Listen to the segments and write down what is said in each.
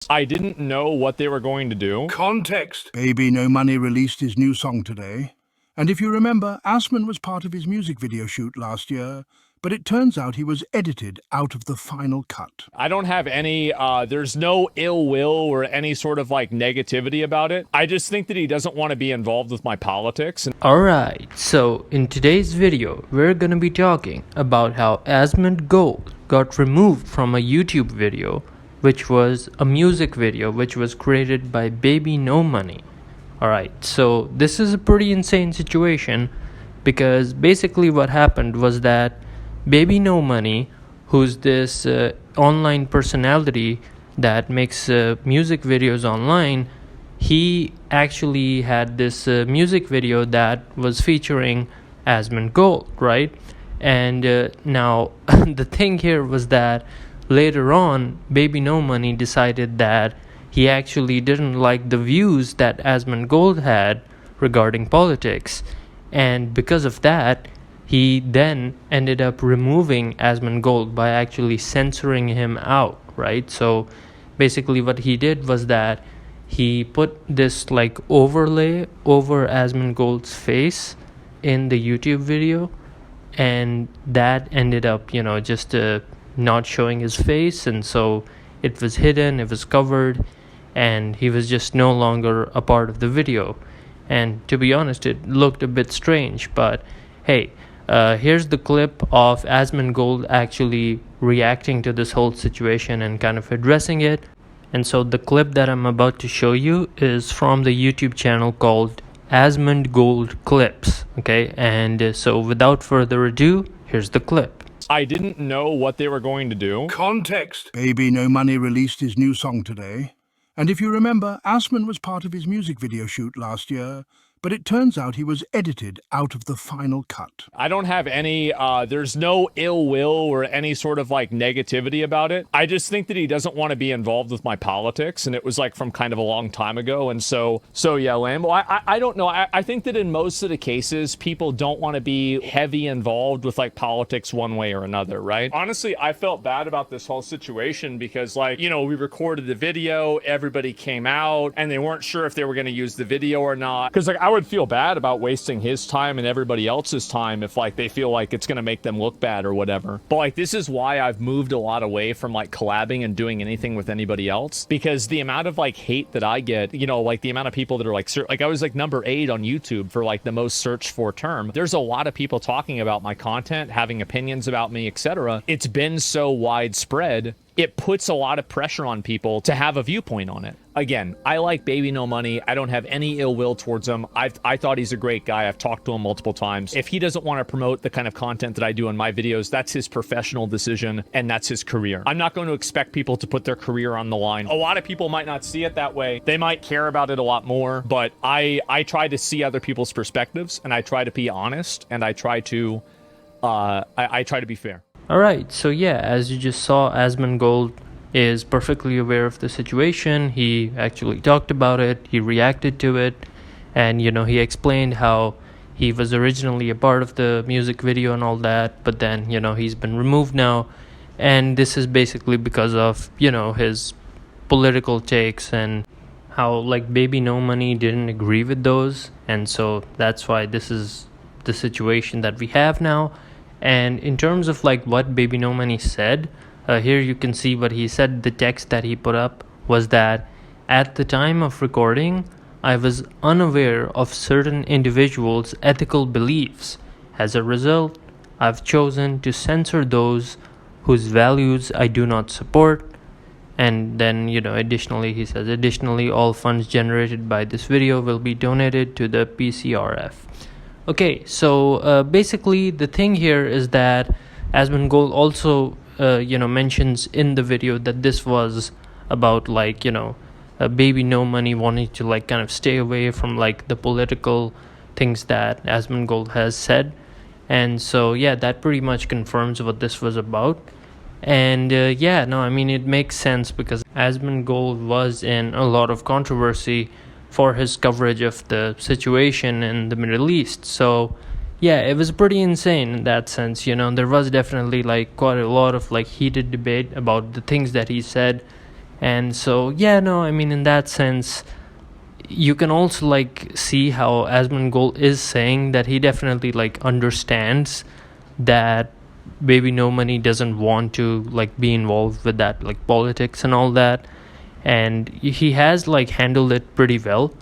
I didn't know what they were going to do. Context. bbno released his new song today. And if you remember, Asman was part of his music video shoot last year, but it turns out he was edited out of the final cut. I don't have any, there's no ill will or any sort of like negativity about it. I just think that he doesn't want to be involved with my politics. Alright, so in today's video, we're gonna be talking about how Asmongold got removed from a YouTube video, which was a music video which was created by bbno. Alright, so this is a pretty insane situation because basically what happened was that bbno, who's this online personality that makes music videos online, he actually had this music video that was featuring Asmongold, right? And now the thing here was that later on, bbno decided that he actually didn't like the views that Asmongold had regarding politics, and because of that, he then ended up removing Asmongold by actually censoring him out, right? So basically what he did was that he put this like overlay over Asmongold's face in the YouTube video, and that ended up, just not showing his face, and so it was hidden, it was covered, and he was just no longer a part of the video. And to be honest, it looked a bit strange, but hey, here's the clip of Asmongold actually reacting to this whole situation and kind of addressing it. And so the clip that I'm about to show you is from the YouTube channel called Asmongold Clips, okay? And so without further ado, here's the clip. I didn't know what they were going to do. Context. bbno released his new song today. And if you remember, Asman was part of his music video shoot last year, but it turns out he was edited out of the final cut. I don't have any, there's no ill will or any sort of like negativity about it. I just think that he doesn't want to be involved with my politics, and it was like from kind of a long time ago. And so yeah, Lambo, I don't know. I think that in most of the cases, people don't want to be heavy involved with like politics one way or another, right? Honestly, I felt bad about this whole situation because like, we recorded the video, everybody came out, and they weren't sure if they were going to use the video or not. Because like, I would feel bad about wasting his time and everybody else's time if like they feel like it's gonna make them look bad or whatever. But like, this is why I've moved a lot away from like collabing and doing anything with anybody else, because the amount of like hate that I get, like the amount of people that are like I was like number 8 on YouTube for like the most searched for term. There's a lot of people talking about my content, having opinions about me, etc. It's been so widespread, it puts a lot of pressure on people to have a viewpoint on it. Again, I like bbno. I don't have any ill will towards him. I thought he's a great guy. I've talked to him multiple times. If he doesn't want to promote the kind of content that I do in my videos, that's his professional decision and that's his career. I'm not going to expect people to put their career on the line. A lot of people might not see it that way. They might care about it a lot more, but I try to see other people's perspectives, and I try to be honest, and I try to I try to be fair. Alright, so yeah, as you just saw, Asmongold is perfectly aware of the situation. He actually talked about it, he reacted to it, and he explained how he was originally a part of the music video and all that, but then he's been removed now, and this is basically because of his political takes and how like bbno didn't agree with those, and so that's why this is the situation that we have now. And in terms of like what bbno said, here you can see what he said. The text that he put up was that at the time of recording, I was unaware of certain individuals' ethical beliefs. As a result, I've chosen to censor those whose values I do not support. And then, additionally, he says, additionally, all funds generated by this video will be donated to the PCRF. Okay, so basically the thing here is that Asmongold also, mentions in the video that this was about like, bbno wanting to like kind of stay away from like the political things that Asmongold has said. And so, yeah, that pretty much confirms what this was about. And yeah, no, I mean, it makes sense because Asmongold was in a lot of controversy for his coverage of the situation in the Middle East. So yeah, it was pretty insane in that sense. There was definitely like quite a lot of like heated debate about the things that he said, And so yeah, no, I mean, in that sense, you can also like see how Asmongold is saying that he definitely like understands that Baby No Money doesn't want to like be involved with that like politics and all that, and he has like handled it pretty well,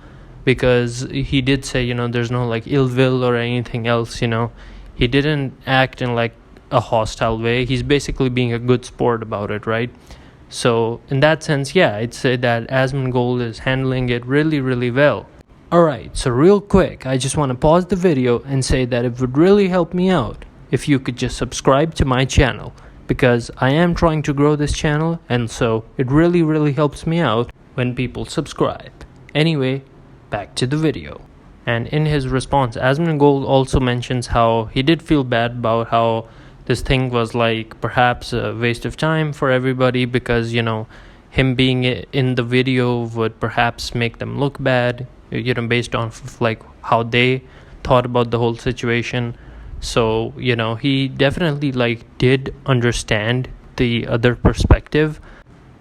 because he did say, you know, there's no like ill will or anything else, you know. He didn't act in like a hostile way. He's basically being a good sport about it, right? So in that sense, yeah, I'd say that Asmongold is handling it really, really well. Alright, so real quick, I just want to pause the video and say that it would really help me out if you could just subscribe to my channel, because I am trying to grow this channel, and so it really, really helps me out when people subscribe. Anyway, back to the video. And in his response, Asmongold also mentions how he did feel bad about how this thing was like perhaps a waste of time for everybody, because, you know, him being in the video would perhaps make them look bad, you know, based on like how they thought about the whole situation. So, you know, he definitely like did understand the other perspective,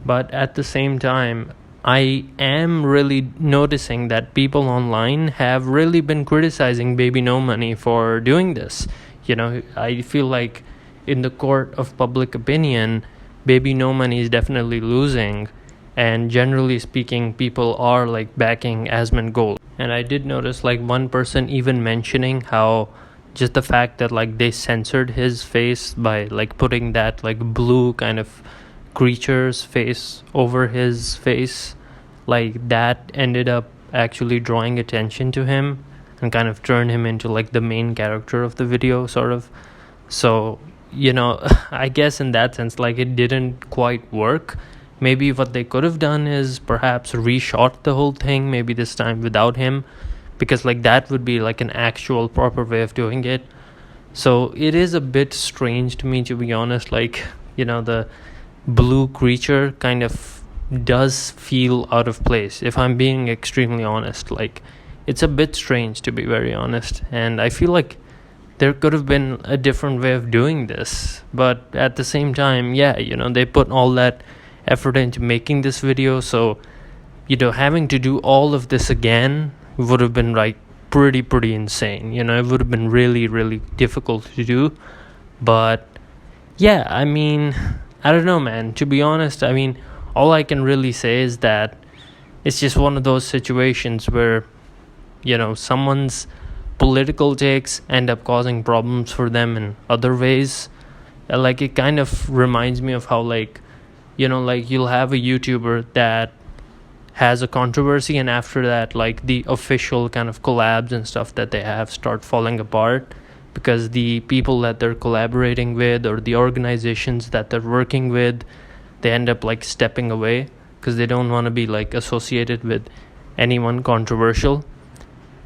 but at the same time, I am really noticing that people online have really been criticizing Baby No Money for doing this. You know, I feel like in the court of public opinion, Baby No Money is definitely losing, and generally speaking, people are like backing Asmongold. And I did notice like one person even mentioning how just the fact that like they censored his face by like putting that like blue kind of creature's face over his face, like that ended up actually drawing attention to him and kind of turned him into like the main character of the video, sort of. So, you know, I guess in that sense, like it didn't quite work. Maybe what they could have done is perhaps reshot the whole thing, maybe this time without him, because like that would be like an actual proper way of doing it. So it is a bit strange to me, to be honest. Like, you know, the blue creature kind of does feel out of place, if I'm being extremely honest. Like, it's a bit strange, to be very honest, and I feel like there could have been a different way of doing this. But at the same time, yeah, you know, they put all that effort into making this video, so, you know, having to do all of this again would have been like pretty insane. You know, it would have been really difficult to do. But yeah, I mean, I don't know, man, to be honest. I mean, all I can really say is that it's just one of those situations where, you know, someone's political takes end up causing problems for them in other ways. Like, it kind of reminds me of how, like, you know, like you'll have a YouTuber that has a controversy, and after that, like, the official kind of collabs and stuff that they have start falling apart because the people that they're collaborating with or the organizations that they're working with, they end up like stepping away because they don't want to be like associated with anyone controversial.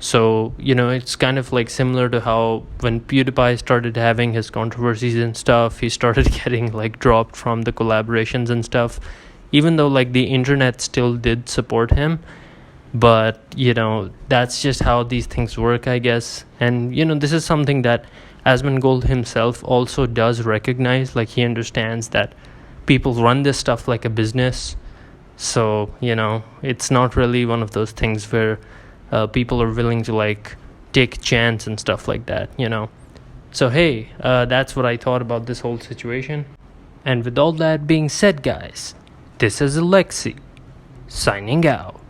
So, you know, it's kind of like similar to how when PewDiePie started having his controversies and stuff, he started getting like dropped from the collaborations and stuff, even though like the internet still did support him. But, you know, that's just how these things work, I guess. And, you know, this is something that Asmongold himself also does recognize. Like, he understands that people run this stuff like a business. So, you know, it's not really one of those things where people are willing to like take a chance and stuff like that, you know. So hey, that's what I thought about this whole situation. And with all that being said, guys, this is Alexi signing out.